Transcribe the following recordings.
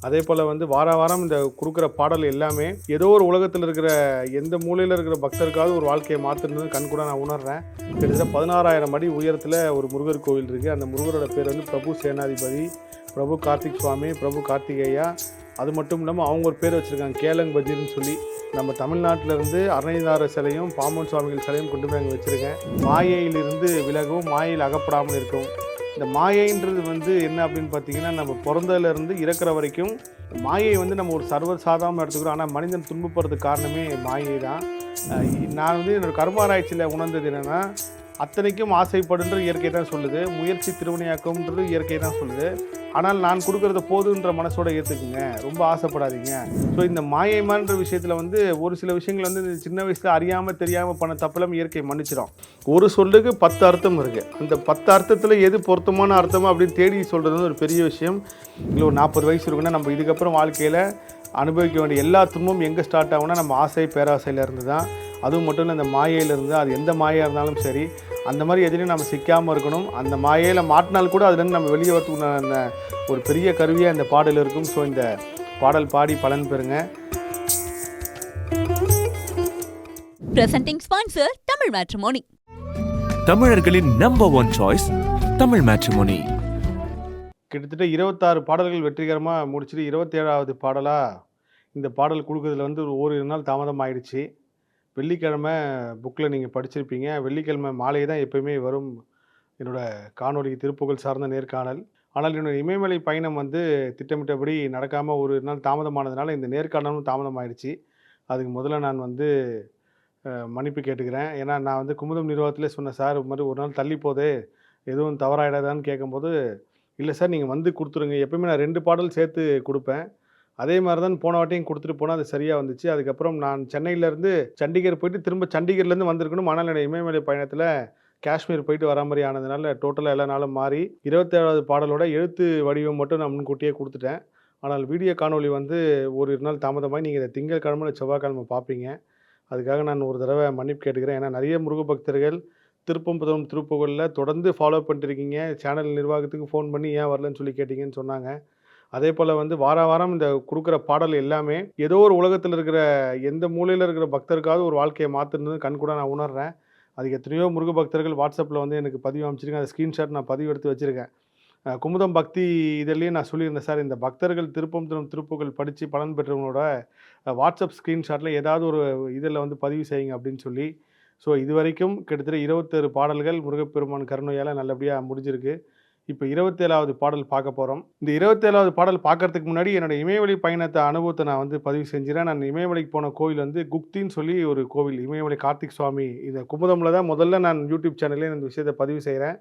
அதே போல் வந்து வாரம் இந்த கொடுக்குற பாடல் எல்லாமே ஏதோ ஒரு உலகத்தில் இருக்கிற எந்த மூலையில் இருக்கிற பக்தருக்காவது ஒரு வாழ்க்கையை மாற்றுறது கண்கூட நான் உணர்றேன். கிட்டத்தட்ட 16,000 அடி உயரத்தில் ஒரு முருகர் கோவில் இருக்குது. அந்த முருகரோட பேர் வந்து பிரபு சேனாதிபதி, பிரபு கார்த்திக் சுவாமி, பிரபு கார்த்திகேயா. அது மட்டும் இல்லாமல் அவங்க ஒரு பேர் வச்சுருக்காங்க, கேலங் பஜீர்னு சொல்லி. நம்ம தமிழ்நாட்டிலேருந்து அருணகிரிநாதர் சிலையும் பாம்பன் சுவாமிகள் சிலையும் கொண்டு போய் அங்கே வச்சுருக்கேன். மாயையிலிருந்து விலகவும் மாயையில் அகப்படாமல் இருக்கும். இந்த மாயைன்றது வந்து என்ன அப்படின்னு பார்த்தீங்கன்னா, நம்ம பிறந்ததுலேருந்து இறக்குற வரைக்கும் மாயை வந்து நம்ம ஒரு சர்வசாதாரணமாக எடுத்துக்கிறோம். ஆனால் மனிதன் துன்பப்படுறதுக்கு காரணமே மாயை தான். நான் வந்து என்னோடய கர்மாராய்ச்சியில் உணர்ந்தது என்னென்னா, அத்தனைக்கும் ஆசைப்படுன்றது இயற்கை தான் சொல்லுது, முயற்சி திருவினையாக்கம்ன்றது இயற்கை தான் சொல்லுது. ஆனால் நான் கொடுக்குறத போதுன்ற மனசோட ஏற்றுக்குங்க, ரொம்ப ஆசைப்படாதீங்க. ஸோ இந்த மாயைமான்ற விஷயத்தில் வந்து ஒரு சில விஷயங்கள் வந்து சின்ன வயசில் அறியாமல் தெரியாமல் பண்ண தப்பெல்லாம் இயற்கை மன்னிச்சிடும். ஒரு சொல்லுக்கு 10 அர்த்தம் இருக்குது. அந்த 10 அர்த்தத்தில் எது பொருத்தமான அர்த்தமோ அப்படின்னு தேடி சொல்கிறது வந்து ஒரு பெரிய விஷயம். இல்லை ஒரு 40 வயசு இருக்குன்னா நம்ம இதுக்கப்புறம் வாழ்க்கையில் அனுபவிக்க வேண்டிய எல்லா துன்பமும் எங்கே ஸ்டார்ட் ஆகும்னா நம்ம ஆசை பேராசையிலேருந்து தான். அதுவும் மட்டும் இல்லை, அந்த மாயையிலேருந்து, அது எந்த மாயாக இருந்தாலும் சரி, அந்த மாதிரி எதுலையும் நம்ம சிக்காமல் இருக்கணும். அந்த மாயையில் மாட்டினால் கூட அதுலேருந்து நம்ம வெளியே வரத்துக்கு ஒரு பெரிய கருவியாக இந்த பாடல் இருக்கும். ஸோ இந்த பாடல் பாடி பலன் பெறுங்க. Presenting sponsor Tamil matrimony. தமிழர்களின் நம்பர் 1 சாய்ஸ் தமிழ் மேட்ரிமோனி. கிட்டத்தட்ட 26 பாடல்கள் வெற்றிகரமாக முடிச்சுட்டு 27வது பாடலாக இந்த பாடல் கொடுக்குறதுல வந்து ஒரு நாள் தாமதம் ஆயிடுச்சு. வெள்ளிக்கிழமை புக்கில் நீங்கள் படிச்சிருப்பீங்க. வெள்ளிக்கிழமை மாலை தான் எப்போயுமே வரும் என்னோடய காணொலி திருப்புகழ் சார்ந்த நேர்காணல். ஆனால் என்னோடய இமயமலை பயணம் வந்து திட்டமிட்டபடி நடக்காமல் ஒரு நாள் தாமதமானதுனால இந்த நேர்காணலும் தாமதமாயிடுச்சு. அதுக்கு முதல்ல நான் வந்து மன்னிப்பு கேட்டுக்கிறேன். ஏன்னா நான் வந்து குமுதம் நிர்வாகத்திலே சொன்னேன், சார் இது மாதிரி ஒரு நாள் தள்ளி போதே எதுவும் தவறாயிடாதான்னு கேட்கும்போது, இல்லை சார் நீங்கள் வந்து கொடுத்துருங்க. எப்போயுமே நான் 2 பாடல் சேர்த்து கொடுப்பேன். அதே மாதிரி தான் போன வாட்டியும் கொடுத்துட்டு போனால் அது சரியாக வந்துச்சு. அதுக்கப்புறம் நான் சென்னையிலேருந்து சண்டிகர் போயிட்டு திரும்ப சண்டிகர்லேருந்து வந்திருக்கணும். ஆனால் என்னோடய இமயமலை பயணத்தில் காஷ்மீர் போயிட்டு வர மாதிரி ஆனதுனால டோட்டலாக எல்லா நாளும் மாறி 27வது பாடலோட எழுத்து வடிவம் மட்டும் நான் முன்கூட்டியே கொடுத்துட்டேன். ஆனால் வீடியோ காணொலி வந்து ஒரு நாள் தாமதமாகி நீங்கள் இதை திங்கட்கிழமை செவ்வாய்க்கிழமை பார்ப்பீங்க. அதுக்காக நான் ஒரு தடவை மன்னிப்பு கேட்டுக்கிறேன். ஏன்னா நிறைய முருக பக்தர்கள் திருப்பம்புதம் திருப்புகழில் தொடர்ந்து ஃபாலோ பண்ணிட்டுருக்கீங்க. சேனல் நிர்வாகத்துக்கு ஃபோன் பண்ணி ஏன் வரலன்னு சொல்லி கேட்டிங்கன்னு சொன்னாங்க. அதே போல் வந்து வாரம் இந்த கொடுக்குற பாடல் எல்லாமே ஏதோ ஒரு உலகத்தில் இருக்கிற எந்த மூலையில் இருக்கிற பக்தருக்காவது ஒரு வாழ்க்கையை மாற்றுறது கண்கூட நான் உணர்றேன். அதுக்கு எத்தனையோ முருக பக்தர்கள் வாட்ஸ்அப்பில் வந்து எனக்கு பதிவு அமைச்சிருக்கேன். அந்த ஸ்க்ரீன்ஷாட் நான் பதிவு எடுத்து வச்சுருக்கேன். குமுதம் பக்தி இதெல்லாம் நான் சொல்லியிருந்தேன், சார் இந்த பக்தர்கள் திருப்புகழ் படித்து பலன் பெற்றவங்களோட வாட்ஸ்அப் ஸ்க்ரீன்ஷாட்டில் ஏதாவது ஒரு இதில் வந்து பதிவு செய்யுங்க அப்படின்னு சொல்லி. ஸோ இது வரைக்கும் கிட்டத்தட்ட 26 பாடல்கள் முருகப்பெருமான் கருணையால் நல்லபடியாக முடிஞ்சிருக்கு. இப்போ 27வது பாடல் பார்க்க போகிறோம். இந்த 27வது பாடல் பார்க்கறதுக்கு முன்னாடி என்னோடய இமயமலை பயணத்தை அனுபவத்தை நான் வந்து பதிவு செஞ்சுறேன். நான் இமயமலைக்கு போன கோவில் வந்து குக்தின்னு சொல்லி ஒரு கோவில், இமயமலை கார்த்திக் சுவாமி. இந்த குமுதமில் தான் முதல்ல நான் யூடியூப் சேனல்லே இந்த விஷயத்தை பதிவு செய்கிறேன்.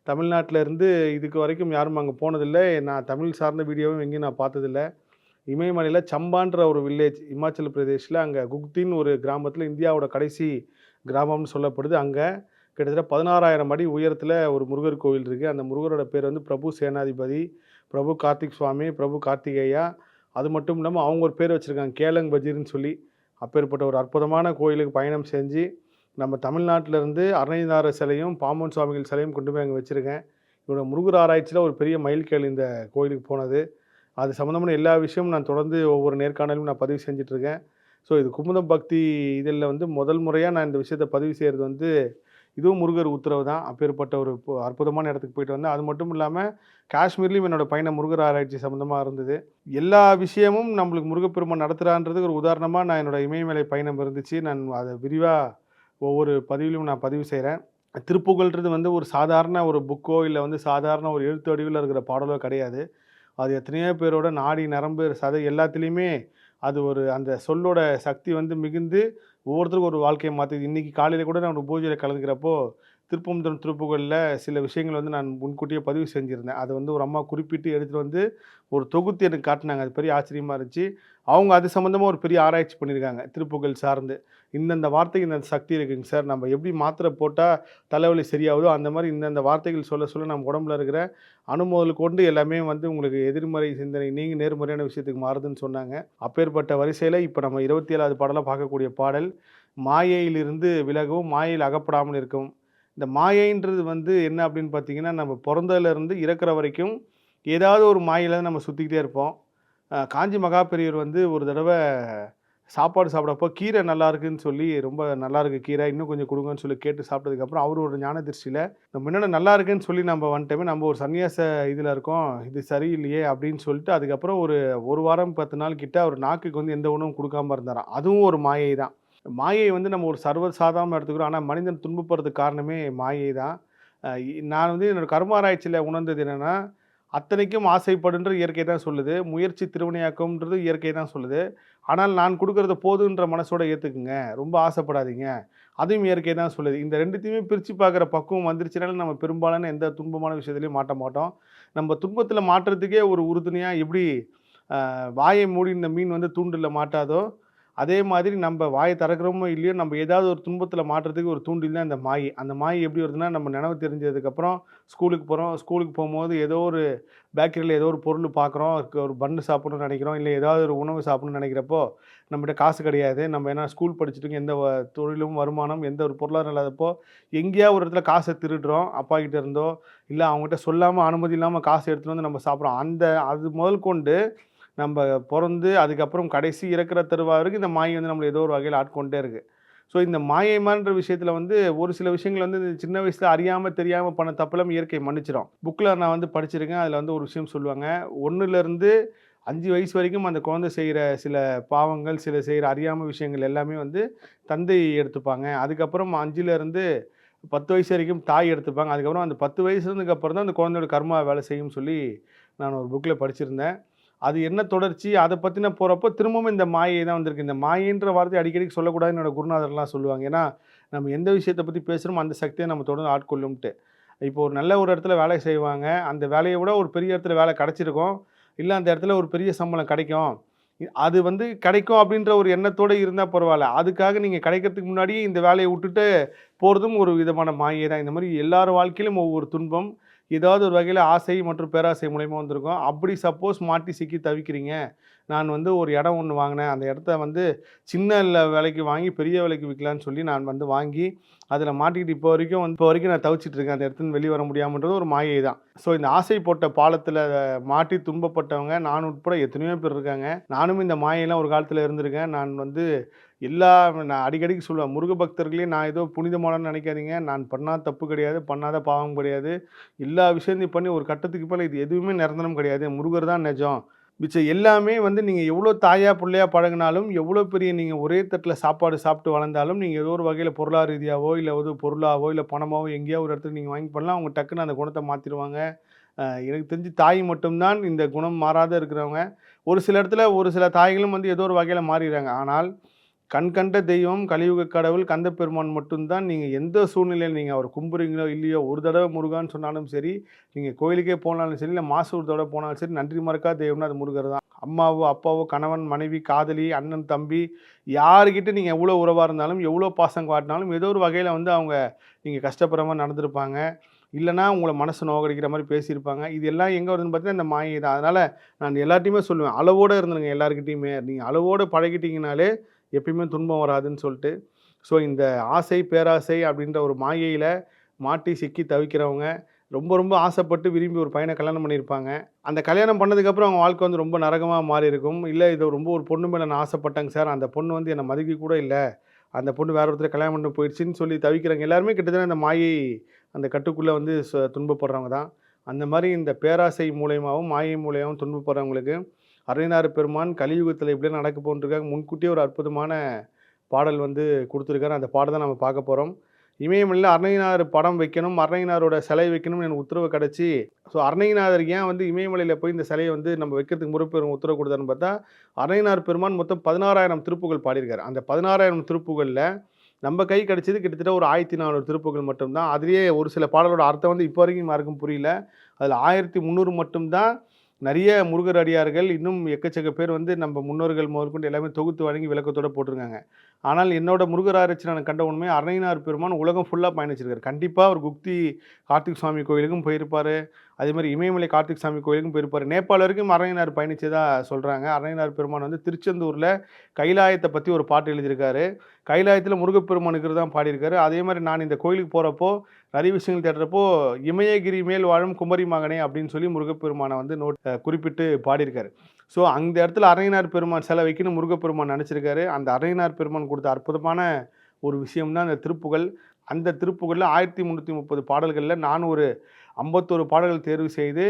தமிழ்நாட்டில் இருந்து இதுக்கு வரைக்கும் யாரும் அங்கே போனதில்லை. நான் தமிழ் சார்ந்த வீடியோவும் எங்கேயும் நான் பார்த்ததில்லை. இமயமலையில் சம்பான்ற ஒரு வில்லேஜ், இமாச்சல பிரதேஷில், அங்கே குக்தின்னு ஒரு கிராமத்தில் இந்தியாவோட கடைசி கிராமம்னு சொல்லப்படுது. அங்கே கிட்டத்தட்ட 16,000 அடி உயரத்தில் ஒரு முருகர் கோவில் இருக்குது. அந்த முருகரோட பேர் வந்து பிரபு சேனாதிபதி, பிரபு கார்த்திக் சுவாமி, பிரபு கார்த்திகேயா. அது மட்டும் இல்லாமல் அவங்க ஒரு பேர் வச்சுருக்காங்க, கேலங் பஜீர்னு சொல்லி. அப்பேற்பட்ட ஒரு அற்புதமான கோயிலுக்கு பயணம் செஞ்சு நம்ம தமிழ்நாட்டிலேருந்து அருணகிரிநாதர் சிலையும் பாம்பன் சுவாமிகள் சிலையும் கொண்டு போய் அங்கே வச்சுருக்கேன். இவரோட முருகர் ஆராய்ச்சியில் ஒரு பெரிய மைல்கல் இந்த கோயிலுக்கு போனது. அது சம்மந்தமான எல்லா விஷயமும் நான் தொடர்ந்து ஒவ்வொரு நேர்காணலும் நான் பதிவு செஞ்சிட்ருக்கேன். ஸோ இது குமுதம் பக்தி இதில் வந்து முதல் முறையாக நான் இந்த விஷயத்தை பதிவு செய்கிறது வந்து இதுவும் முருகர் உத்தரவு தான். அப்பேற்பட்ட ஒரு அற்புதமான இடத்துக்கு போயிட்டு வந்தேன். அது மட்டும் இல்லாமல் காஷ்மீர்லேயும் என்னோடய பயணம் முருகர் ஆராய்ச்சி சம்மந்தமாக இருந்தது. எல்லா விஷயமும் நம்மளுக்கு முருகப்பெருமான் நடத்துகிறான்றதுக்கு ஒரு உதாரணமாக நான் என்னோடய இமயமலை பயணம் இருந்துச்சு. நான் அதை விரிவாக ஒவ்வொரு பதிவிலும் நான் பதிவு செய்கிறேன். திருப்புகழ்ன்றது வந்து ஒரு சாதாரண ஒரு புக்கோ இல்லை வந்து சாதாரண ஒரு எழுத்து வடிவில் இருக்கிற பாடலோ கிடையாது. அது எத்தனையோ பேரோட நாடி நரம்பு சதை எல்லாத்துலேயுமே அது ஒரு அந்த சொல்லோட சக்தி வந்து மிகுந்து ஒவ்வொருத்தருக்கும் ஒரு வாழ்க்கையை மாற்றுது. இன்றைக்கி காலையில் கூட நான் ஒரு பூஜையில் கலந்துக்கிறப்போ திருப்பம்புதம் திருப்புகழில் சில விஷயங்கள் வந்து நான் முன்கூட்டியே பதிவு செஞ்சுருந்தேன். அதை வந்து ஒரு அம்மா குறிப்பிட்டு எடுத்துகிட்டு வந்து ஒரு தொகுத்து எனக்கு காட்டினாங்க. அது பெரிய ஆச்சரியமாக இருந்துச்சு. அவங்க அது சம்மந்தமாக ஒரு பெரிய ஆராய்ச்சி பண்ணியிருக்காங்க திருப்புகழ் சார்ந்து. இந்தந்த வார்த்தைக்கு இந்த சக்தி இருக்குங்க சார், நம்ம எப்படி மாத்திரை போட்டால் தலைவலி சரியாகுதோ அந்த மாதிரி இந்தந்த வார்த்தைகள் சொல்ல சொல்ல நம்ம உடம்புல இருக்கிற அனுமோதல் கொண்டு எல்லாமே வந்து உங்களுக்கு எதிர்மறை சிந்தனை நீங்கள் நேர்மறையான விஷயத்துக்கு மாறுதுன்னு சொன்னாங்க. அப்பேற்பட்ட வரிசையில் இப்போ நம்ம 27வது பாடலாக பார்க்கக்கூடிய பாடல் மாயையிலிருந்து விலகவும் மாயையில் அகப்படாமல் இருக்கும். இந்த மாயைன்றது வந்து என்ன அப்படின்னு பார்த்தீங்கன்னா, நம்ம பிறந்ததுலேருந்து இறக்குற வரைக்கும் ஏதாவது ஒரு மாயையில் நம்ம சுற்றிக்கிட்டே இருப்போம். காஞ்சி மகா பெரியவர் வந்து ஒரு தடவ சாப்பாடு சாப்பிடப்போ கீரை நல்லா இருக்குன்னு சொல்லி, ரொம்ப நல்லா இருக்கு கீரை, இன்னும் கொஞ்சம் குடுங்கன்னு சொல்லி கேட்டு சாப்பிட்டதுக்கப்புறம், அவரு ஒரு ஞான திருஷ்டியில, நம்ம என்னடா நல்லா இருக்குன்னு சொல்லி நம்ம வந்துட்டோமே, நம்ம ஒரு சன்னியாச இதுல இருக்கோம், இது சரியில்லையே அப்படின்னு சொல்லிட்டு, அதுக்கப்புறம் ஒரு 1 வாரம் 10 நாள் கிட்ட அவர் நாக்குக்கு வந்து எந்த உணவும் குடுக்காம இருந்தாராம். அதுவும் ஒரு மாயை தான். மாயை வந்து நம்ம ஒரு சர்வ சாதாரணமா எடுத்துக்கிறோம். ஆனா மனிதன் துன்பப்படுறதுக்கு காரணமே மாயை தான். நான் வந்து என்னோட கர்ம ஆராய்ச்சியில உணர்ந்தது என்னன்னா, அத்தனைக்கும் ஆசைப்படுன்றது இயற்கை தான் சொல்லுது. முயற்சி திருவினையாக்கும்ன்றது இயற்கை தான் சொல்லுது. ஆனால் நான் குடுக்குறது போதுன்ற மனசோட ஏத்துக்குங்க. ரொம்ப ஆசைப்படாதீங்க. அதுவும் இயற்கை தான் சொல்லுது. இந்த 2த்தையுமே பிரிச்சு பார்க்குற பக்குவம் வந்துருச்சுனாலே நம்ம பெரும்பாலான எந்த துன்பமான விஷயத்திலயும் மாட்ட மாட்டோம். நம்ம துன்பத்தில மாட்டுறதுக்கே ஒரு உறுதுணையா எப்படி வாய மூடி இந்த மீன் வந்து தூண்டில்ல மாட்டாதோ, அதே மாதிரி நம்ப வாய திறக்கிறோமோ இல்லையோ, நம்ம ஏதாவது ஒரு துன்பத்தில மாட்டுறதுக்கு ஒரு தூண்டில் தான் இந்த மாயை. அந்த மாயை எப்படி வருதுன்னா, நம்ம நினைவு தெரிஞ்சதுக்கப்புறம் ஸ்கூலுக்கு போறோம். ஸ்கூலுக்கு போம்போது ஏதோ ஒரு பேக்கரியில ஏதோ ஒரு பொருள் பார்க்குறோம். ஒரு பன்னு சாப்பிடணும்னு நினைக்கிறோம். இல்ல ஏதாவது ஒரு உணவு சாப்பிடணும்னு நினைக்கிறப்போ, நம்மகிட்ட காசு கிடையாது. நம்ம ஏன்னா ஸ்கூல் படிச்சுட்டு எந்த தொழிலும், வருமானம், எந்த ஒரு பொருளாதாரம் இல்லாதப்போ, எங்கேயாவது ஒரு இடத்துல காச திருடுறோம். அப்பாகிட்ட இருந்தோ, இல்ல அவங்ககிட்ட சொல்லாம, அனுமதி இல்லாம காசு எடுத்துட்டு வந்து நம்ம சாப்பிடுறோம். அது முதல் கொண்டு நம்ப பொறந்து, அதுக்கப்புறம் கடைசி இறக்கிற தருவாய் வரைக்கும் இந்த மாயை வந்து நம்மள ஏதோ ஒரு வகையில ஆட்கொண்டே இருக்கு. ஸோ இந்த மாயைமான்ற விஷயத்தில வந்து ஒரு சில விஷயங்கள் வந்து இந்த சின்ன வயசுல அறியாம, தெரியாம பண்ண தப்பெல்லாம் இயற்கை மன்னிச்சிரும். புக்ல நான் வந்து படிச்சிருக்கேன். அதில வந்து ஒரு விஷயம் சொல்லுவாங்க. 1லேருந்து 5 வயசு வரைக்கும் அந்த குழந்தை செய்ற சில பாவங்கள், சில செய்ற அறியாம விஷயங்கள் எல்லாமே வந்து தந்தை எடுத்துப்பாங்க. அதுக்கப்புறம் 5லேருந்து 10 வயசு வரைக்கும் தாய் எடுத்துப்பாங்க. அதுக்கப்புறம் அந்த 10 வயசுனதுக்கு அப்புறம் தான் அந்த குழந்தையோட கர்மா வேலை செய்யும்னு சொல்லி நான் ஒரு புக்ல படிச்சிருந்தேன். அது என்ன தொடர்ச்சி, அத பத்தின போறப்போ திரும்பவும் இந்த மாயை தான் வந்திருக்கு. இந்த மாயைன்ற வார்த்தைய அடிக்கடி சொல்லக்கூடாதுன்னு என்னோட குருநாதர்லாம் சொல்லுவாங்க. ஏன்னா, நம்ம எந்த விஷயத்த பத்தி பேசுறோமோ அந்த சக்திய நம்ம தொடர்ந்து ஆட்கொள்ளும்ன்ட்டு. இப்போ ஒரு நல்ல ஒரு இடத்துல வேலை செய்வாங்க. அந்த வேலைய விட ஒரு பெரிய இடத்துல வேலை கிடைச்சிருக்கும். இல்ல அந்த இடத்துல ஒரு பெரிய சம்பளம் கிடைக்கும். அது வந்து கிடைக்கும் அப்படின்ற ஒரு எண்ணத்தோட இருந்தா பரவால்ல. அதுக்காக நீங்க கிடைக்கிறதுக்கு முன்னாடியே இந்த வேலைய விட்டுட்டு போறதும் ஒரு விதமான மாயை தான். இந்த மாரி எல்லார் வாழ்க்கையிலும் ஒவ்வொரு துன்பம், ஏதாவது ஒரு வகையில ஆசை மற்றும் பேராசை மூலியமா வந்திருக்கும். அப்படி சப்போஸ் மாட்டி சிக்கி தவிக்கிறீங்க. நான் வந்து ஒரு இடம் ஒண்ணு வாங்கினேன். அந்த இடத்த வந்து சின்ன விலைக்கு வாங்கி பெரிய விலைக்கு விக்கலான்னு சொல்லி நான் வந்து வாங்கி, அதில மாட்டிக்கிட்டு இப்போ வரைக்கும் நான் தவிச்சிட்டு இருக்கேன். அந்த இடத்துலருந்து வெளிய வர முடியாமன்றது ஒரு மாயை தான். ஸோ இந்த ஆசை போட்ட பாலத்தில மாட்டி துன்பப்பட்டவங்க நான் உட்பட எத்தனையோ பேர் இருக்காங்க. நானும் இந்த மாயைலாம் ஒரு காலத்தில இருந்திருக்கேன். நான் அடிக்கடிக்கு சொல்லுவேன். முருக பக்தர்களே நான் ஏதோ புனிதமானவன்னு நினைக்காதீங்க. நான் பண்ணாத தப்பு கிடையாது. பண்ணாத பாவம் கிடையாது. எல்லா விஷயத்தையும் பண்ணி ஒரு கட்டத்துக்கு மேல இது எதுவுமே நிரந்தரம் கிடையாது. முருகர் தான் நெஜம். மிச்சம் எல்லாமே வந்து நீங்க எவ்வளோ தாயா, புள்ளையா பழகுனாலும், எவ்வளோ பெரிய நீங்க ஒரே தட்டுல சாப்பாடு சாப்பிட்டு வளர்ந்தாலும், நீங்க ஏதோ ஒரு வகையில பொருளாதார ரீதியாவோ, இல்ல ஒரு பொருளாவோ, இல்ல பணமாவோ எங்கேயோ ஒரு இடத்துல நீங்க வாங்கி பண்ணலாம். அவங்க டக்குனு அந்த குணத்த மாத்திருவாங்க. எனக்கு தெரிஞ்சு தாய் மட்டும் தான் இந்த குணம் மாறாத இருக்கிறவங்க. ஒரு சில இடத்துல ஒரு சில தாய்களும் வந்து ஏதோ ஒரு வகையில மாறிர்றாங்க. ஆனால் கண் கண்ட தெய்வம், கலியுக கடவுள், கந்தப்பெருமான் மட்டும் தான் நீங்க எந்த சூழ்நிலையில நீங்க அவர கும்புறீங்களோ, இல்லையோ, ஒரு தடவ முருகான்னு சொன்னாலும் சரி, நீங்க கோயிலுக்கே போனாலும் சரி, இல்ல மாசம் ஒரு தடவ போனாலும் சரி, நன்றி மறக்கா தெய்வம்னா அது முருகர் தான். அம்மாவோ, அப்பாவோ, கணவன், மனைவி, காதலி, அண்ணன், தம்பி யாருகிட்ட நீங்க எவ்வளோ உறவா இருந்தாலும், எவ்வளோ பாசம் காட்டினாலும், ஏதோ ஒரு வகையில வந்து அவங்க நீங்க கஷ்டப்படுற மாரி நடந்திருப்பாங்க. இல்லன்னா உங்கள மனசு நோகடிக்கிற மாரி பேசியிருப்பாங்க. இது எல்லாம் எங்க வருதுன்னு பார்த்தீங்கன்னா, இந்த மாயை தான். அதனால நான் எல்லார்ட்டயுமே சொல்லுவேன். அளவோட இருந்துருங்க எல்லார்கிட்டயுமே. நீங்க அளவோட பழகிட்டீங்கனாலே எப்பயுமே துன்பம் வராதுன்னு சொல்லிட்டு, ஸோ இந்த ஆசை, பேராசை அப்படின்ற ஒரு மாயையில மாட்டி சிக்கி தவிக்கிறவங்க, ரொம்ப ரொம்ப ஆசைப்பட்டு விரும்பி ஒரு பையன கல்யாணம் பண்ணியிருப்பாங்க. அந்த கல்யாணம் பண்ணதுக்கப்புறம் அவங்க வாழ்க்கை வந்து ரொம்ப நரகமா மாறியிருக்கும். இல்ல இது ரொம்ப ஒரு பொண்ணு மேல நான் ஆசைப்பட்டேங்க சார். அந்த பொண்ணு வந்து என்ன மதிக்க கூட இல்ல. அந்த பொண்ணு வேற ஒருத்தர கல்யாணம் பண்ணிட்டு போயிடுச்சுன்னு சொல்லி தவிக்கிறவங்க எல்லாருமே கிட்டத்தட்ட அந்த மாயை அந்த கட்டுக்குள்ள வந்து துன்பப்படுறவங்க தான். அந்த மாரி இந்த பேராசை மூலியமாவும், மாயை மூலியமாவும் துன்பப்படுறவங்களுக்கு அருணைநாதர் பெருமான் கலியுகத்தில இப்படிலாம் நடக்க போன்ருக்காங்க. முன்கூட்டியே ஒரு அற்புதமான பாடல் வந்து குடுத்துருக்காரு. அந்த பாட தான் நம்ம பார்க்க போறோம். இமயமலையில அருணைநாதர் படம் வைக்கணும், அருணைநாதரோட சிலை வைக்கணும்னு எனக்கு உத்தரவு கிடைச்சு, ஸோ அருணைநாதர் ஏன் வந்து இமயமலையில போய் இந்த சிலைய வந்து நம்ம வைக்கிறதுக்கு முருகப்பெருமான் உத்தரவு குடுத்தாருன்னு பார்த்தா, அருணைநாதர் பெருமான் மொத்தம் 16,000 திருப்புகழ் பாடியிருக்காரு. அந்த 16,000 திருப்புகள்ல நம்ம கை கிடைச்சது கிட்டத்தட்ட ஒரு 1400 திருப்புகழ் மட்டும் தான். அதிலேயே ஒரு சில பாடலோட அர்த்தம் வந்து இப்போ வரைக்கும் யாருக்கும் புரியல. அதில 1300 மட்டும் தான் நெறைய முருகர் அடியார்கள், இன்னும் எக்கச்சக்க பேர் வந்து நம்ம முன்னோர்கள் முதற்கொண்டு எல்லாமே தொகுத்து வழங்கி விளக்கத்தோட போட்டிருக்காங்க. ஆனால் என்னோட முருகர் ஆராய்ச்சியில நான் கண்ட உண்மை அருணைநாதர் பெருமான் உலகம் ஃபுல்லா பயணிச்சிருக்காரு. கண்டிப்பா அவர் குப்தி கார்த்திக் சுவாமி கோயிலுக்கும் போயிருப்பாரு. அதேமாரி இமயமலை கார்த்திக் சாமி கோயிலுக்கும் போயிருப்பாரு. நேபாள் வரைக்கும் அருணைநாதர் பயணிச்சதா சொல்றாங்க. அருணைநாதர் பெருமான் வந்து திருச்செந்தூர்ல கைலாயத்த பத்தி ஒரு பாட்டு எழுதியிருக்காரு. கைலாயத்தில முருகப்பெருமான் இருக்கிறது தான் பாடியிருக்காரு. அதேமாரி நான் இந்த கோயிலுக்கு போறப்போ, நிறைய விஷயங்கள் தேடுறப்போ, "இமயகிரி மேல் வாழும் குமரி மகனே" அப்படின்னு சொல்லி முருகப்பெருமான வந்து குறிப்பிட்டு பாடியிருக்காரு. ஸோ அந்த இடத்துல அரையனார் பெருமான் சிலை வைக்கணும் முருகப்பெருமான் நினச்சிருக்காரு. அந்த அரையனார் பெருமான் கொடுத்த அற்புதமான ஒரு விஷயம் தான் அந்த திருப்புகழ். அந்த திருப்புகழில் 1330 பாடல்களில் நான் ஒரு 51 பாடல்கள் தேர்வு செய்து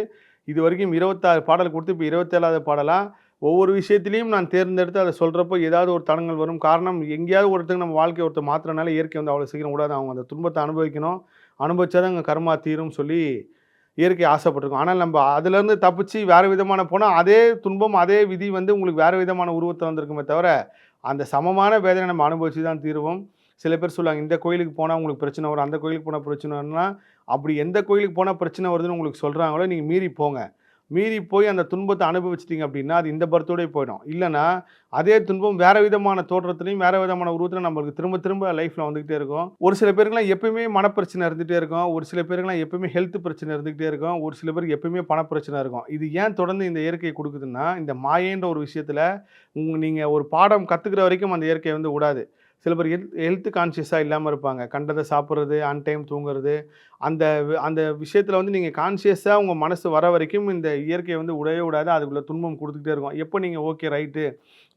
இதுவரைக்கும் 26 பாடல் கொடுத்து இப்போ 27வது பாடலாக ஒவ்வொரு விஷயத்திலையும் நான் தேர்ந்தெடுத்து அதை சொல்கிறப்போ ஏதாவது ஒரு தடங்கள் வரும். காரணம் எங்கேயாவது ஒருத்தங்க நம்ம வாழ்க்கையை ஒருத்தர் மாத்திரனால இயற்கை வந்து அவ்வளோ சீக்கிரம் விடாது. அவங்க அந்த துன்பத்தை அனுபவிக்கணும், அனுபவிச்சா தான் அங்கே கர்மா தீரும் சொல்லி இயற்கை ஆசைப்பட்டிருக்கும். ஆனால் நம்ம அதுலேருந்து தப்பிச்சு வேறு விதமான போனால் அதே துன்பம் அதே விதி வந்து உங்களுக்கு வேறு விதமான உருவத்தை வந்திருக்குமே தவிர அந்த சமமான வேதனை நம்ம அனுபவிச்சு தான் தீருவோம். சில பேர் சொல்லுவாங்க இந்த கோயிலுக்கு போனால் உங்களுக்கு பிரச்சனை வரும், அந்த கோயிலுக்கு போனால் பிரச்சனை வரும்னா, அப்படி எந்த கோயிலுக்கு போனால் பிரச்சனை வருதுன்னு உங்களுக்கு சொல்கிறாங்களோ நீங்கள் மீறி போங்க. மீறி போய் அந்த துன்பத்தை அனுபவிச்சிட்டிங்க அப்படின்னா அது இந்த பர்த்தோடய போயிடும். இல்லைனா அதே துன்பம் வேறு விதமான தோற்றத்துலையும் வேறு விதமான உருவத்தில் நம்மளுக்கு திரும்ப திரும்ப லைஃப்பில் வந்துக்கிட்டே இருக்கும். ஒரு சில பேருக்குலாம் எப்பயுமே மனப்பிரச்சனை இருந்துகிட்டே இருக்கும், ஒரு சில பேருக்குலாம் எப்பயுமே ஹெல்த் பிரச்சனை இருந்துக்கிட்டே இருக்கும், ஒரு சில பேருக்கு எப்பயுமே பணப்பிரச்சனை இருக்கும். இது ஏன் தொடர்ந்து இந்த இயற்கை கொடுக்குதுன்னா இந்த மாயன்ற ஒரு விஷயத்தில் நீங்கள் ஒரு பாடம் கற்றுக்கிற வரைக்கும் அந்த இயற்கை வந்து விடாது. சில பேர் ஹெல்த் கான்ஷியஸாக இல்லாமல் இருப்பாங்க. கண்டதை சாப்பிட்றது, அன்டைம் தூங்குறது, அந்த அந்த விஷயத்தில் வந்து நீங்கள் கான்ஷியஸாக உங்கள் மனசு வர வரைக்கும் இந்த இயற்கையை வந்து விடவே விடாது. அதுக்குள்ளே துன்பம் கொடுத்துக்கிட்டே இருக்கும். எப்போ நீங்கள் ஓகே ரைட்டு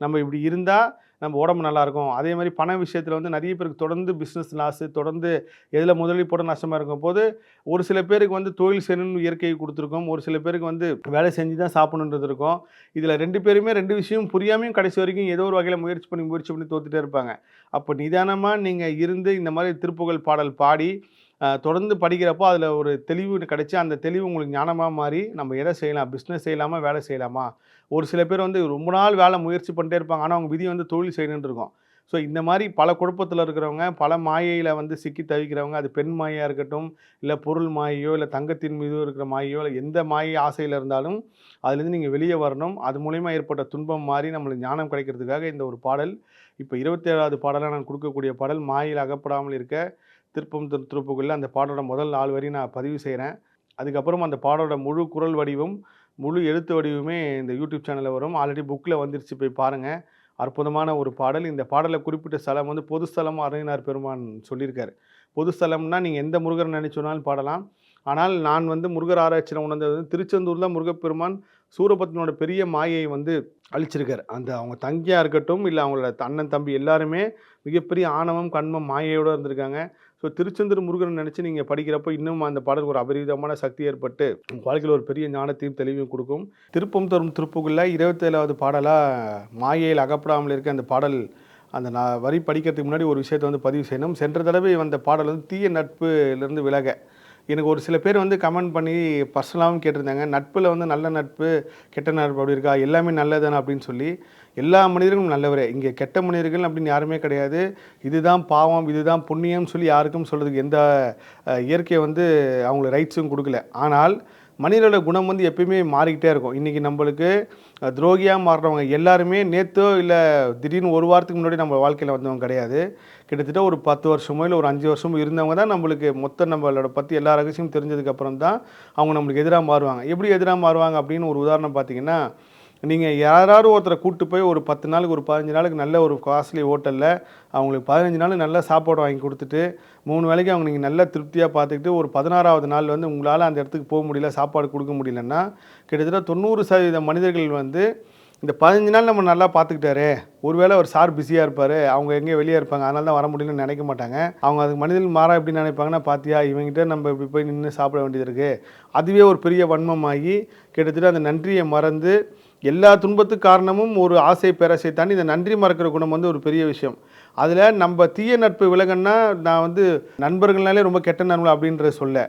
நம்ம இப்படி இருந்தால் நம்ம உடம்பு நல்லாயிருக்கும். அதே மாதிரி பண விஷயத்தில் வந்து நிறைய பேருக்கு தொடர்ந்து பிஸ்னஸ் லாஸு, தொடர்ந்து எதில் முதலீடு போட நஷ்டமாக இருக்கும் போது ஒரு சில பேருக்கு வந்து தொழில் செய்யணும்னு இயற்கையை கொடுத்துருக்கோம், ஒரு சில பேருக்கு வந்து வேலை செஞ்சு தான் சாப்பிடணுன்றது இருக்கும். இதில் 2 பேருமே 2 விஷயம் புரியாமையும் கடைசி வரைக்கும் ஏதோ ஒரு வகையில் முயற்சி பண்ணி தோத்துட்டே இருப்பாங்க. அப்போ நிதானமாக நீங்கள் இருந்து இந்த மாதிரி திருப்புகழ் பாடல் பாடி தொடர்ந்து படிக்கிறப்போ அதில் ஒரு தெளிவு கிடைச்சி அந்த தெளிவு உங்களுக்கு ஞானமாக மாறி நம்ம எதை செய்யலாம், பிஸ்னஸ் செய்யலாமா வேலை செய்யலாமா. ஒரு சில பேர் வந்து ரொம்ப நாள் வேலை முயற்சி பண்ணிட்டே இருப்பாங்க, ஆனால் அவங்க விதி வந்து தொழில் செய்யணுன்னு இருக்கும். ஸோ இந்த மாதிரி பல குழப்பத்தில் இருக்கிறவங்க, பல மாயையில் வந்து சிக்கி தவிக்கிறவங்க, அது பெண் மாயாக இருக்கட்டும், இல்லை பொருள் மாயையோ, இல்லை தங்கத்தின் மீது இருக்கிற மாயையோ, இல்லை எந்த மாயை ஆசையில் இருந்தாலும் அதுலேருந்து நீங்கள் வெளியே வரணும். அது மூலிமா ஏற்பட்ட துன்பம் மாறி நம்மளுக்கு ஞானம் கிடைக்கிறதுக்காக இந்த ஒரு பாடல். இப்போ 27வது பாடலாக நான் கொடுக்கக்கூடிய பாடல் மாயில் அகப்படாமல் இருக்க திருப்புகழில் அந்த பாடலோட முதல் 4 வரி நான் பதிவு செய்கிறேன். அதுக்கப்புறம் அந்த பாடலோட முழு குரல் வடிவும் முழு எழுத்து வடிவுமே இந்த யூடியூப் சேனலில் வரும். ஆல்ரெடி புக்கில் வந்துருச்சு, போய் பாருங்கள். அற்புதமான ஒரு பாடல். இந்த பாடலை குறிப்பிட்ட ஸ்தலம் வந்து பொது ஸ்தலம் அரையனார் பெருமான் சொல்லியிருக்காரு. பொது ஸ்தலம்னா நீங்கள் எந்த முருகரை நினைச்சோனாலும் பாடலாம். ஆனால் நான் வந்து முருகர் ஆராய்ச்சியில் உணர்ந்தது வந்து திருச்செந்தூரில் முருகப்பெருமான் சூரபத்மனோட பெரிய மாயை வந்து அழிச்சிருக்காரு. அந்த அவங்க தங்கியாக இருக்கட்டும், இல்லை அவங்களோட அண்ணன் தம்பி எல்லாருமே மிகப்பெரிய ஆணவம் கண்மம் மாயையோடு இருந்திருக்காங்க. ஸோ திருச்செந்தூர் முருகன் நினச்சி நீங்கள் படிக்கிறப்போ இன்னும் அந்த பாடலுக்கு ஒரு அபரிதமான சக்தி ஏற்பட்டு உங்கள் வாழ்க்கையில் ஒரு பெரிய ஞானத்தையும் தெளிவையும் கொடுக்கும். திருப்பம் தரும் திருப்புகளில் 27வது பாடலாக மாயையில் அகப்படாமல் இருக்க அந்த பாடல். அந்த நான் வரி படிக்கிறதுக்கு முன்னாடி ஒரு விஷயத்தை வந்து பதிவு செய்யணும். சென்ற தடவை வந்த பாடல் வந்து தீய நட்புலேருந்து விலக. எனக்கு ஒரு சில பேர் வந்து கமெண்ட் பண்ணி பர்சனலாகவும் கேட்டிருந்தாங்க, நட்பில் வந்து நல்ல நட்பு கெட்ட நட்பு அப்படி இருக்கா, எல்லாமே நல்லதானே அப்படின்னு சொல்லி. எல்லா மனிதர்களும் நல்லவரே, இங்கே கெட்ட மனிதர்கள் அப்படின்னு யாருமே கிடையாது. இதுதான் பாவம், இதுதான் புண்ணியம்னு சொல்லி யாருக்கும் சொல்கிறதுக்கு எந்த இயற்கை வந்து அவங்களுக்கு ரைட்ஸும் கொடுக்கல. ஆனால் மனிதனோட குணம் வந்து எப்பயுமே மாறிக்கிட்டே இருக்கும். இன்றைக்கி நம்மளுக்கு துரோகியாக மாறுறவங்க எல்லாருமே நேற்றோ இல்லை திடீர்னு ஒரு வாரத்துக்கு முன்னாடி நம்ம வாழ்க்கையில் வந்தவங்க கிடையாது. கிட்டத்தட்ட ஒரு 10 வருஷமோ இல்லை ஒரு 5 வருஷமோ இருந்தவங்க தான் நம்மளுக்கு மொத்தம் நம்மளோட பற்றி எல்லா ரகசியமும் தெரிஞ்சதுக்கப்புறம் தான் அவங்க நம்மளுக்கு எதிராக மாறுவாங்க. எப்படி எதிராக மாறுவாங்க அப்படின்னு ஒரு உதாரணம் பார்த்தீங்கன்னா, நீங்கள் யாராவது ஒருத்தரை கூப்பிட்டு போய் ஒரு 10 நாளுக்கு ஒரு 15 நாளுக்கு நல்ல ஒரு காஸ்ட்லி ஹோட்டலில் அவங்களுக்கு 15 நாள் நல்ல சாப்பாடு வாங்கி கொடுத்துட்டு 3 வேளைக்கு அவங்க நீங்கள் நல்ல திருப்தியாக பார்த்துக்கிட்டு ஒரு 16வது நாள் வந்து உங்களால் அந்த இடத்துக்கு போக முடியல, சாப்பாடு கொடுக்க முடியலன்னா கிட்டத்தட்ட 90% மனிதர்கள் வந்து இந்த 15 நாள் நம்ம நல்லா பார்த்துக்கிட்டாரு, ஒருவேளை ஒரு சார் பிஸியாக இருப்பார், அவங்க எங்கேயும் வெளியே இருப்பாங்க, அதனால தான் வர முடியலன்னு நினைக்க மாட்டாங்க. அவங்க அதுக்கு மனிதர்கள் மாறா எப்படி நினைப்பாங்கன்னா, பார்த்தியா இவங்ககிட்ட நம்ம இப்படி போய் நின்று சாப்பிட வேண்டியது இருக்குது, அதுவே ஒரு பெரிய வன்மமாகி கிட்டத்தட்ட அந்த நன்றியை மறந்து எல்லா துன்பத்துக்கு காரணமும் ஒரு ஆசை பேராசை தாண்டி இந்த நன்றி மறக்கிற குணம் வந்து ஒரு பெரிய விஷயம். அதில் நம்ம தீய நட்பு விலகன்னா நான் வந்து நண்பர்கள்னாலே ரொம்ப கெட்ட நண்பர்கள் அப்படின்றத சொல்ல.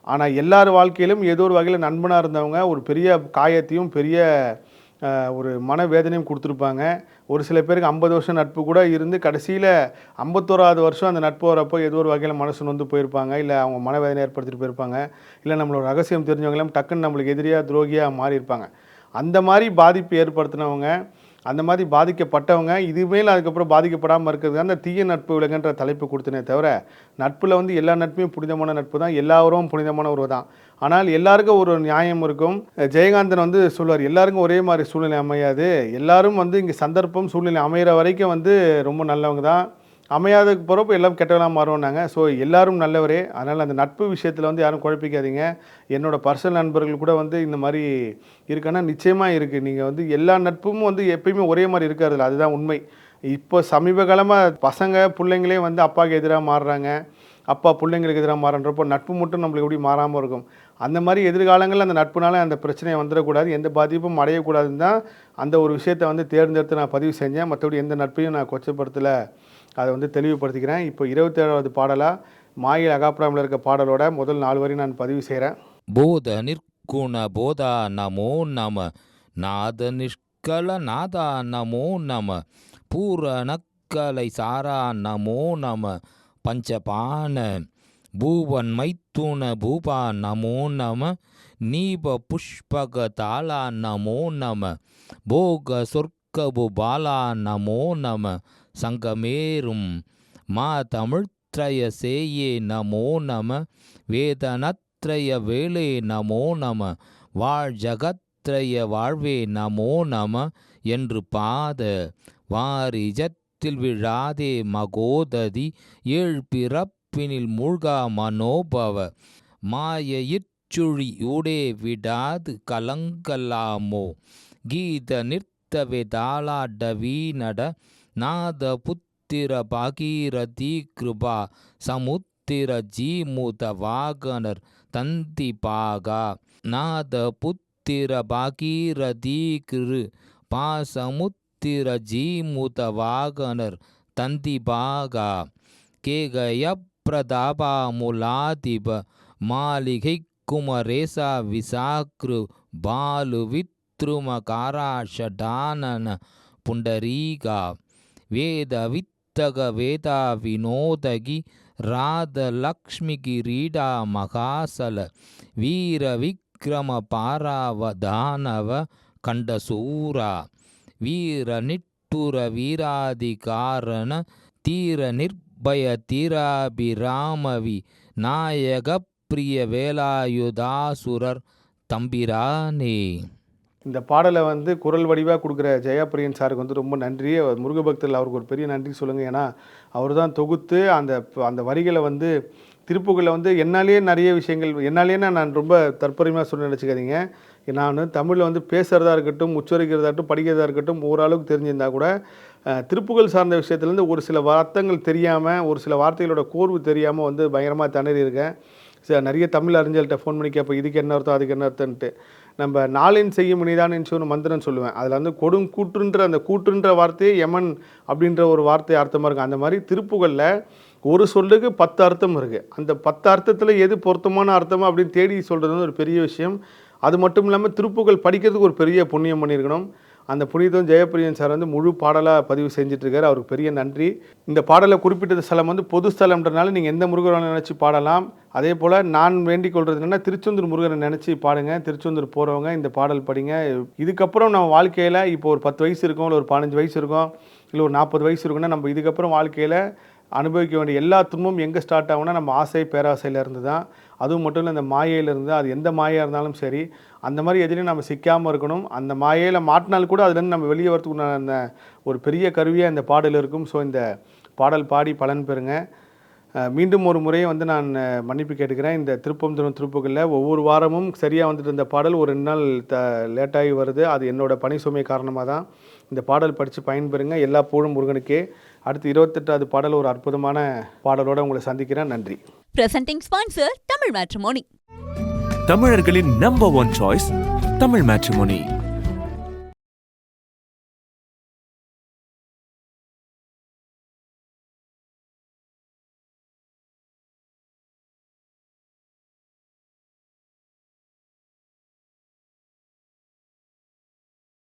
ஆனால் எல்லார் வாழ்க்கையிலும் ஏதோ ஒரு வகையில் நண்பனாக இருந்தவங்க ஒரு பெரிய காயத்தையும் பெரிய ஒரு மனவேதனையும் கொடுத்துருப்பாங்க. ஒரு சில பேருக்கு 50 வருஷம் நட்பு கூட இருந்து கடைசியில் 51வது வருஷம் அந்த நட்பு வரப்போ ஏதோ ஒரு வகையில் மனசு வந்து போயிருப்பாங்க, இல்லை அவங்க மனவேதனை ஏற்படுத்திட்டு போயிருப்பாங்க, இல்லை நம்மளோட ரகசியம் தெரிஞ்சவங்களாம் டக்குன்னு நம்மளுக்கு எதிரியாக துரோகியாக மாறியிருப்பாங்க. அந்த மாதிரி பாதிப்பு ஏற்படுத்தினவங்க, அந்த மாதிரி பாதிக்கப்பட்டவங்க இதுமேல் அதுக்கப்புறம் பாதிக்கப்படாமல் இருக்கிறது அந்த தீய நட்பு விலகுன்ற தலைப்பு கொடுத்தனே தவிர, நட்பில் வந்து எல்லா நட்புமே புனிதமான நட்பு தான், எல்லா உறவும் புனிதமான உறவு தான். ஆனால் எல்லாருக்கும் ஒரு நியாயம் இருக்கும். ஜெயகாந்தன் வந்து சொல்லுவார், எல்லாருக்கும் ஒரே மாதிரி சூழ்நிலை அமையாது, எல்லாரும் வந்து இங்கே சந்தர்ப்பம் சூழ்நிலை அமைகிற வரைக்கும் வந்து ரொம்ப நல்லவங்க தான். அமையாததுக்கு போகிறப்போ எல்லாம் கெட்டவெல்லாம் மாறுவோம்னாங்க. ஸோ எல்லாரும் நல்லவரே. அதனால் அந்த நட்பு விஷயத்தில் வந்து யாரும் குழப்பிக்காதீங்க. என்னோட பர்சனல் நண்பர்கள் கூட வந்து இந்த மாதிரி இருக்குன்னா நிச்சயமாக இருக்குது. நீங்கள் வந்து எல்லா நட்பும் வந்து எப்பயுமே ஒரே மாதிரி இருக்காதுல்ல, அதுதான் உண்மை. இப்போ சமீப காலமாக பசங்க பிள்ளைங்களே வந்து அப்பாவுக்கு எதிராக மாறுறாங்க, அப்பா பிள்ளைங்களுக்கு எதிராக மாறுன்றப்போ நட்பு மட்டும் நம்மளுக்கு எப்படி மாறாமல் இருக்கும். அந்த மாதிரி எதிர்காலங்களில் அந்த நட்புனால அந்த பிரச்சனையை வந்துடக்கூடாது, எந்த பாதிப்பும் அடையக்கூடாதுன்னு தான் அந்த ஒரு விஷயத்தை வந்து தேர்ந்தெடுத்து நான் பதிவு செஞ்சேன். மற்றபடி எந்த நட்பையும் நான் கொச்சப்படுத்தலை, அதை வந்து தெளிவுபடுத்திக்கிறேன். இப்போ 27வது பாடலாக மாயில் அகாப்ராமில் இருக்க பாடலோட முதல் 4 வரி நான் பதிவு செய்கிறேன். போத நிற்குண போதா நமோ நம நாத நிஷ்கல நாதா நமோ நம பூரணக்கலை சாரா நமோ நம பஞ்சபான பூவன் மைத்துன பூபா நமோ நம நீப புஷ்பக தாளா நமோ நம போக சொர்க்கபு பாலா நமோ நம சங்கமேரும் மா தமிழ்த்ரய சேயே நமோ நம வேதனத்ரய வேலே நமோ நம வாழ் ஜகத்ரய வாழ்வே நமோ நம என்று பாத வாரிஜத்தில் விழாதே மகோததி ஏழ் பிறப்பினில் மூழ்கா மனோபவ மாயயிற்சுழி ஊடே விடாது கலங்கலாமோ கீத நிறுத்தவே தாளாட வீணட நாத புத்திர பாகீரதி கிருபா சமுத்திர ஜீமுத வாகனர் தந்தி பாகா நாத புத்திர பாகீரதி கிரு பாசமுத்திர ஜீமுத வாகனர் தந்தி பாகா கேகய பிரதாபா முலாதிப மாளிகை குமரேசா விசாக்ரு பாலு வித்ரும காராஷடானன புண்டரீகா வேத வித்தக வேதா வினோதகி ராத லக்ஷ்மி கிரீடா மகாசல வீர விக்ரம பாராவதானவ கண்டசூரா வீர நிட்டுர வீராதி காரண தீர நிர்பய தீராபிராமவி நாயக பிரிய வேலாயுதாசுரர் தம்பிரானே. இந்த பாடலை வந்து குரல் வடிவாக கொடுக்குற ஜெயப்பிரியன் சாருக்கு வந்து ரொம்ப நன்றி. முருக பக்தர்கள் அவருக்கு ஒரு பெரிய நன்றி சொல்லுங்கள். ஏன்னா அவர் தான் தொகுத்து அந்த வரிகளை வந்து திருப்புகளில் வந்து என்னாலேயே நிறைய விஷயங்கள் என்னாலேயே நான் ரொம்ப தற்பெருமையாக சொல்ல நினச்சிக்காதீங்க. நான் தமிழில் வந்து பேசுகிறதா இருக்கட்டும், உச்சரிக்கிறதா இருக்கட்டும், படிக்கிறதா இருக்கட்டும் ஓரளவுக்கு தெரிஞ்சிருந்தா கூட திருப்புகள் சார்ந்த விஷயத்துலேருந்து ஒரு சில வார்த்தைகள் தெரியாமல், ஒரு சில வார்த்தைகளோட கோர்வு தெரியாமல் வந்து பயங்கரமாக திணறி இருக்கேன். நிறைய தமிழ் அறிஞர்கள்ட்ட ஃபோன் பண்ணி கேட்பேன், இதுக்கு என்ன அர்த்தம் அதுக்கு என்ன அர்த்தம்ன்ட்டு. நம்ம நாளின் செய்யும் இனிதான்னு ஒரு மந்திரம் சொல்லுவேன். அதில் வந்து கொடுங்கூற்றுன்ற அந்த கூற்றுன்ற வார்த்தையே யமன் அப்படின்ற ஒரு வார்த்தை அர்த்தமாக இருக்கும். அந்த மாதிரி திருப்புகளில் ஒரு சொல்லுக்கு 10 அர்த்தம் இருக்குது. அந்த 10 அர்த்தத்தில் எது பொருத்தமான அர்த்தமோ அப்படின்னு தேடி சொல்கிறது வந்து ஒரு பெரிய விஷயம். அது மட்டும் இல்லாமல் திருப்புகள் படிக்கிறதுக்கு ஒரு பெரிய புண்ணியம் பண்ணியிருக்கணும். அந்த புனிதம் ஜெயப்பிரியன் சார் வந்து முழு பாடலாக பதிவு செஞ்சிட்ருக்காரு. அவருக்கு பெரிய நன்றி. இந்த பாடலை குறிப்பிட்ட ஸ்தலம் வந்து பொது ஸ்தலம்ன்றனால நீங்கள் எந்த முருகரை நினச்சி பாடலாம். அதே போல் நான் வேண்டிக் கொள்வது என்னென்னா, திருச்செந்தூர் முருகரை நினச்சி பாடுங்க. திருச்செந்தூர் போகிறவங்க இந்த பாடல் படிங்க. இதுக்கப்புறம் நம்ம வாழ்க்கையில் இப்போ ஒரு 10 வயசு இருக்கும், இல்லை ஒரு 15 வயசு இருக்கும், இல்லை ஒரு 40 வயசு இருக்குன்னா நம்ம இதுக்கப்புறம் வாழ்க்கையில் அனுபவிக்க வேண்டிய எல்லா துன்பமும் எங்கே ஸ்டார்ட் ஆகும்னா நம்ம ஆசை பேராசையிலேருந்து தான். அதுவும் மட்டும் இல்லை, இந்த மாயையிலேருந்து. அது எந்த மாயாக இருந்தாலும் சரி, அந்த மாதிரி எதுலையும் நம்ம சிக்காமல் இருக்கணும். அந்த மாயையில் மாட்டினால் கூட அதுலேருந்து நம்ம வெளியே வரத்துக்கு அந்த ஒரு பெரிய கருவியாக இந்த பாடல் இருக்கும். ஸோ இந்த பாடல் பாடி பலன் பெறுங்க. மீண்டும் ஒரு முறையை வந்து நான் மன்னிப்பு கேட்டுக்கிறேன். இந்த திருப்பம் தரும் திருப்புகளில் ஒவ்வொரு வாரமும் சரியாக வந்துட்டு இருந்த பாடல் ஒரு 2 நாள் லேட்டாகி வருது. அது என்னோடய பணி சுமை காரணமாக தான். இந்த பாடல் படித்து பயன்பெறுங்க. எல்லா புகழும் முருகனுக்கே. அடுத்து 28வது பாடல் ஒரு அற்புதமான பாடலோடு உங்களை சந்திக்கிறேன். நன்றி. Presenting sponsor Tamil matrimony. தமிழர்களின் நம்பர் 1 சாய்ஸ் தமிழ் மேட்ரிமோனி.